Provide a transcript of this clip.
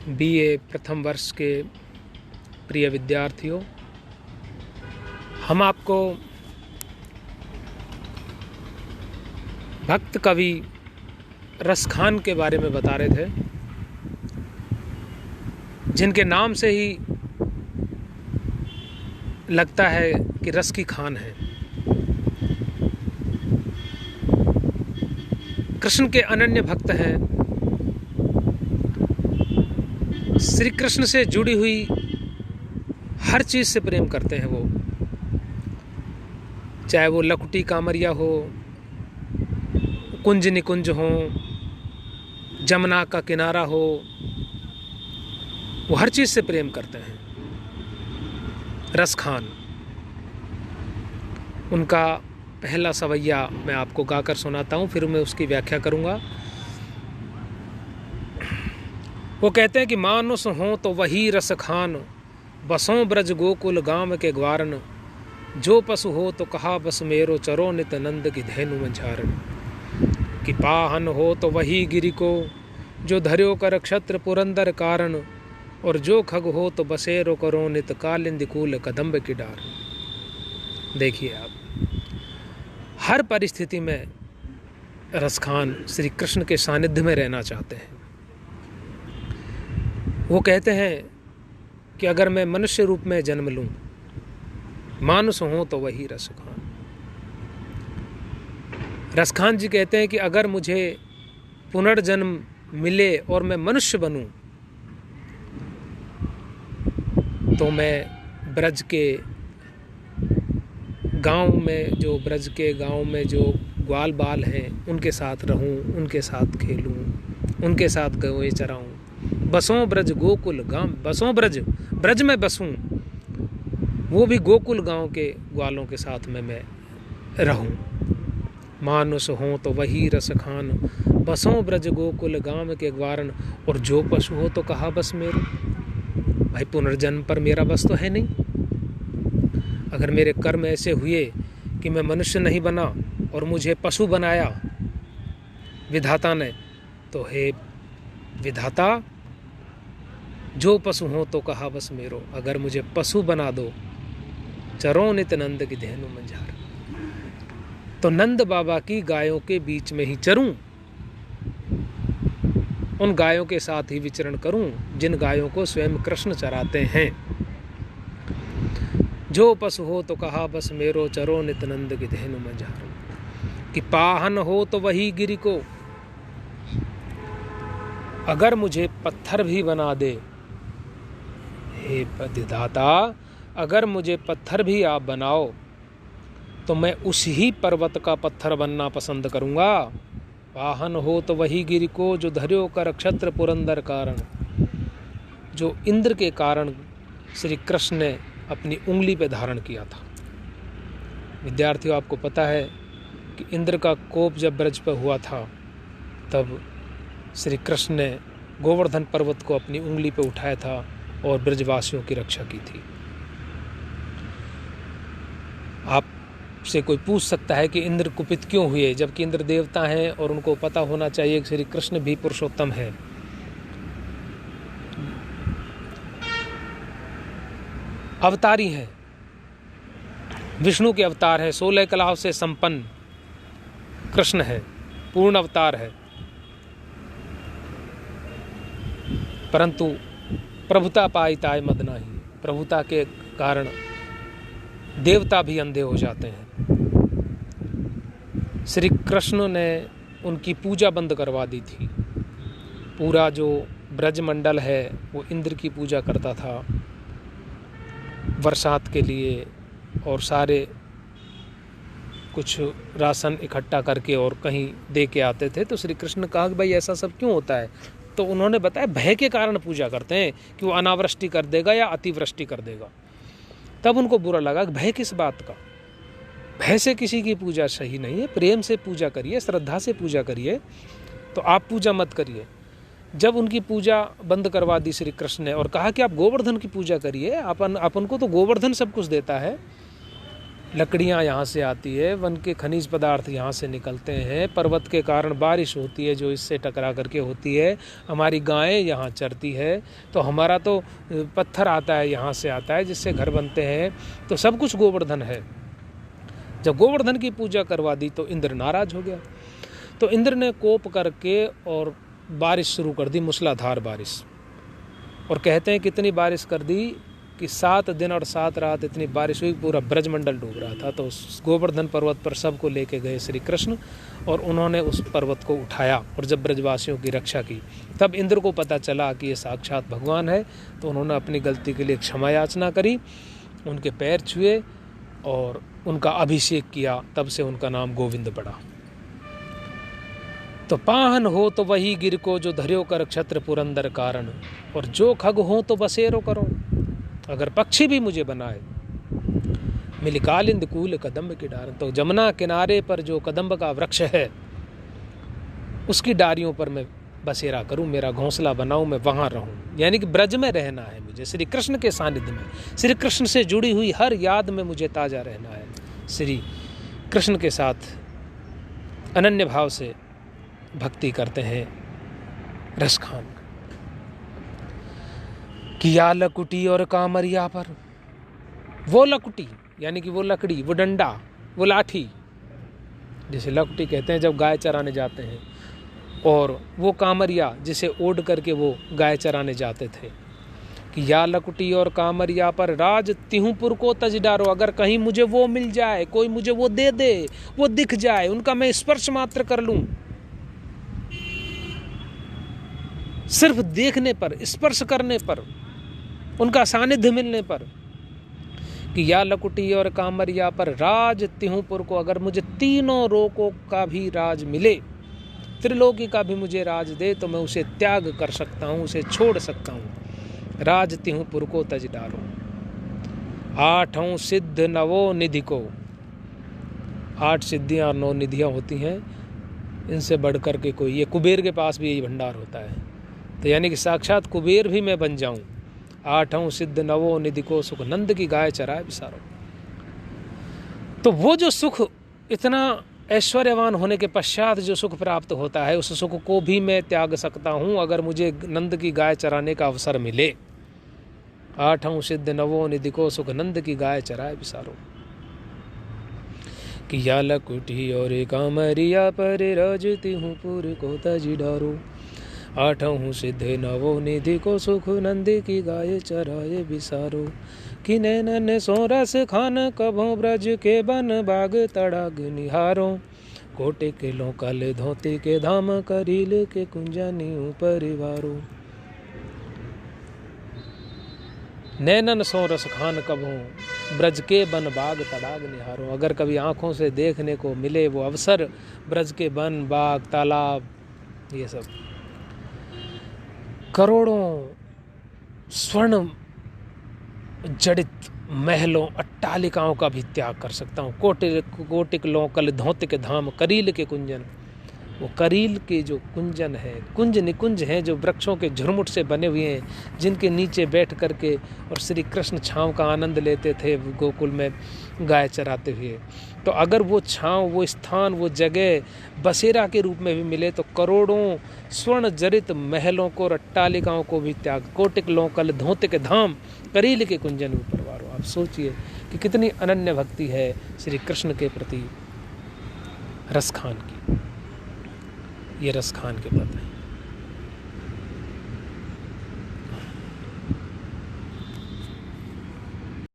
BA प्रथम वर्ष के प्रिय विद्यार्थियों, हम आपको भक्त कवि रसखान के बारे में बता रहे थे, जिनके नाम से ही लगता है कि रस की खान है। कृष्ण के अनन्य भक्त हैं। श्री कृष्ण से जुड़ी हुई हर चीज से प्रेम करते हैं वो, चाहे वो लकुटी कामरिया हो, कुंज निकुंज हो, जमुना का किनारा हो, वो हर चीज से प्रेम करते हैं। रसखान उनका पहला सवैया मैं आपको गाकर सुनाता हूँ, फिर मैं उसकी व्याख्या करूँगा। वो कहते हैं कि मानुस हो तो वही रसखान, बसों ब्रज गोकुल गाम के ग्वारन, जो पशु हो तो कहा बस मेरो, चरो नित नंद की धेनु मंझारन। कि पाहन हो तो वही गिरि को, जो धर्यो कर क्षत्र पुरंदर कारण, और जो खग हो तो बसेरो करो नित कालिंद कूल कदम्ब की डार। देखिए आप, हर परिस्थिति में रसखान श्री कृष्ण के सानिध्य में रहना चाहते हैं। वो कहते हैं कि अगर मैं मनुष्य रूप में जन्म लूं, मानुस हूं तो वही रसखान। रसखान जी कहते हैं कि अगर मुझे पुनर्जन्म मिले और मैं मनुष्य बनूं, तो मैं ब्रज के गांव में जो ग्वाल बाल हैं उनके साथ रहूं, उनके साथ खेलूं, उनके साथ गौएं चराऊं। बसों ब्रज गोकुल गांव, बसों ब्रज में बसूं, वो भी गोकुल गांव के ग्वालों के साथ में मैं रहूं। मानुस हो तो वही रसखान, बसों ब्रज गोकुल गांव के ग्वारन, और जो पशु हो तो कहा बस मेरो। भाई पुनर्जन्म पर मेरा बस तो है नहीं। अगर मेरे कर्म ऐसे हुए कि मैं मनुष्य नहीं बना और मुझे पशु बनाया विधाता ने, तो हे विधाता, जो पशु हो तो कहा बस मेरो। अगर मुझे पशु बना दो, चरो नित नंद की धेनु मंझार, तो नंद बाबा की गायों के बीच में ही चरूं, उन गायों के साथ ही विचरण करूं जिन गायों को स्वयं कृष्ण चराते हैं। जो पशु हो तो कहा बस मेरो, चरो नित नंद की धेनु मंझार। कि पाहन हो तो वही गिरि को, अगर मुझे पत्थर भी बना दे, हे विधाता, अगर मुझे पत्थर भी आप बनाओ तो मैं उस ही पर्वत का पत्थर बनना पसंद करूंगा। वाहन हो तो वही गिरि को, जो धर्यो कर क्षत्र पुरंदर कारण, जो इंद्र के कारण श्री कृष्ण ने अपनी उंगली पे धारण किया था। विद्यार्थियों, आपको पता है कि इंद्र का कोप जब ब्रज पर हुआ था, तब श्री कृष्ण ने गोवर्धन पर्वत को अपनी उंगली पे उठाया था और ब्रजवासियों की रक्षा की थी। आपसे कोई पूछ सकता है कि इंद्र कुपित क्यों हुए, जबकि इंद्र देवता हैं और उनको पता होना चाहिए कि श्री कृष्ण भी पुरुषोत्तम है। अवतारी हैं, विष्णु के अवतार हैं, 16 कलाओं से संपन्न कृष्ण है, पूर्ण अवतार है। परंतु प्रभुता पाई ताय मद नाही, प्रभुता के कारण देवता भी अंधे हो जाते हैं। श्री कृष्ण ने उनकी पूजा बंद करवा दी थी। पूरा जो ब्रज मंडल है वो इंद्र की पूजा करता था बरसात के लिए, और सारे कुछ राशन इकट्ठा करके और कहीं दे के आते थे। तो श्री कृष्ण ने कहा कि भाई ऐसा सब क्यों होता है? तो उन्होंने बताया भय के कारण पूजा करते हैं कि वो अनावृष्टि कर देगा या अतिवृष्टि कर देगा। तब उनको बुरा लगा कि भय किस बात का, भय से किसी की पूजा सही नहीं है, प्रेम से पूजा करिए, श्रद्धा से पूजा करिए। तो आप पूजा मत करिए। जब उनकी पूजा बंद करवा दी श्री कृष्ण ने और कहा कि आप गोवर्धन की पूजा करिए, अपन को तो गोवर्धन सब कुछ देता है, लकड़ियाँ यहाँ से आती है, वन के खनिज पदार्थ यहाँ से निकलते हैं, पर्वत के कारण बारिश होती है जो इससे टकरा करके होती है, हमारी गायें यहाँ चरती है, तो हमारा तो पत्थर आता है यहाँ से आता है जिससे घर बनते हैं, तो सब कुछ गोवर्धन है। जब गोवर्धन की पूजा करवा दी तो इंद्र नाराज हो गया, तो इंद्र ने कोप करके और बारिश शुरू कर दी, मूसलाधार बारिश। और कहते हैं कितनी बारिश कर दी कि 7 दिन और 7 रात इतनी बारिश हुई, पूरा ब्रजमंडल डूब रहा था। तो उस गोवर्धन पर्वत पर सबको लेके गए श्री कृष्ण, और उन्होंने उस पर्वत को उठाया और जब ब्रजवासियों की रक्षा की, तब इंद्र को पता चला कि ये साक्षात भगवान है। तो उन्होंने अपनी गलती के लिए क्षमा याचना करी, उनके पैर छुए और उनका अभिषेक किया, तब से उनका नाम गोविंद पड़ा। तो पाहन हो तो वही गिर को जो धर्यो कर क्षत्र पुरंदर कारण, और जो खग हो तो बसेरो करो, अगर पक्षी भी मुझे बनाए मिल कालिंद कूल कदम्ब की डार। तो जमुना किनारे पर जो कदम्ब का वृक्ष है उसकी डारियों पर मैं बसेरा करूं, मेरा घोंसला बनाऊं, मैं वहां रहूं। यानी कि ब्रज में रहना है मुझे, श्री कृष्ण के सानिध्य में, श्री कृष्ण से जुड़ी हुई हर याद में मुझे ताजा रहना है। श्री कृष्ण के साथ अनन्य भाव से भक्ति करते हैं रसखान। किया लकुटी और कामरिया पर, वो लकुटी यानी कि वो लकड़ी, वो डंडा, वो लाठी, जिसे लकुटी कहते हैं जब गाय चराने जाते हैं, और वो कामरिया जिसे ओढ़ करके वो गाय चराने जाते थे। कि या लकुटी और कामरिया पर राज तिहुपुर को तज डारो, अगर कहीं मुझे वो मिल जाए, कोई मुझे वो दे दे, वो दिख जाए, उनका मैं स्पर्श मात्र कर लूं, सिर्फ देखने पर, स्पर्श करने पर, उनका सानिध्य मिलने पर। कि या लकुटी और कामरिया पर राज तिहुपुर को, अगर मुझे तीनों लोकों का भी राज मिले, त्रिलोकी का भी मुझे राज दे, तो मैं उसे त्याग कर सकता हूँ, उसे छोड़ सकता हूँ। राज तिहुपुर को तज डालो। 8 सिद्ध नवो निधि को, 8 सिद्धियाँ और 9 निधियाँ होती हैं, इनसे बढ़कर के कोई, ये कुबेर के पास भी यही भंडार होता है। तो यानी कि साक्षात कुबेर भी मैं बन जाऊं। 8 सिद्ध नवो निधि को सुख, नंद की गाय चराए बिसारो। तो वो जो सुख, इतना ऐश्वर्यवान होने के पश्चात जो सुख प्राप्त होता है, उस सुख को भी मैं त्याग सकता हूं अगर मुझे नंद की गाय चराने का अवसर मिले। 8 सिद्ध नवो निधि को सुख, नंद की गाय चराए बिसारो। कि या लकुटी और कामरिया पर राजती हूँ पुर को तज डारो। 8 सिद्ध नवो निधि को सुख, नंदी की गाय चराए बिसारो। कि नैनन सोरस खान कभों ब्रज के बन बाग तड़ाग निहारो। कोटे के लोकल धोती के धाम, करील के कुंजनी परिवारो। नैनन सोरस खान कभों ब्रज के बन बाग तड़ाग निहारो, अगर कभी आँखों से देखने को मिले वो अवसर, ब्रज के बन, बाग, तालाब, ये सब, करोड़ों स्वर्ण जड़ित महलों, अट्टालिकाओं का भी त्याग कर सकता हूँ। कोटिक लोकल धौतिक धाम, करील के कुंजन, वो करील के जो कुंजन है, कुंज निकुंज हैं जो वृक्षों के झुरमुट से बने हुए हैं, जिनके नीचे बैठ करके और श्री कृष्ण छाँव का आनंद लेते थे गोकुल में गाय चराते हुए। तो अगर वो छाँव, वो स्थान, वो जगह बसेरा के रूप में भी मिले, तो करोड़ों स्वर्ण जड़ित महलों को, अट्टालिकाओं को भी त्याग, कोटिक लोकल धौतिक धाम, करील के कुंजन में परवारो। आप सोचिए कि कितनी अनन्य भक्ति है श्री कृष्ण के प्रति रसखान की। ये रसखान के पद है।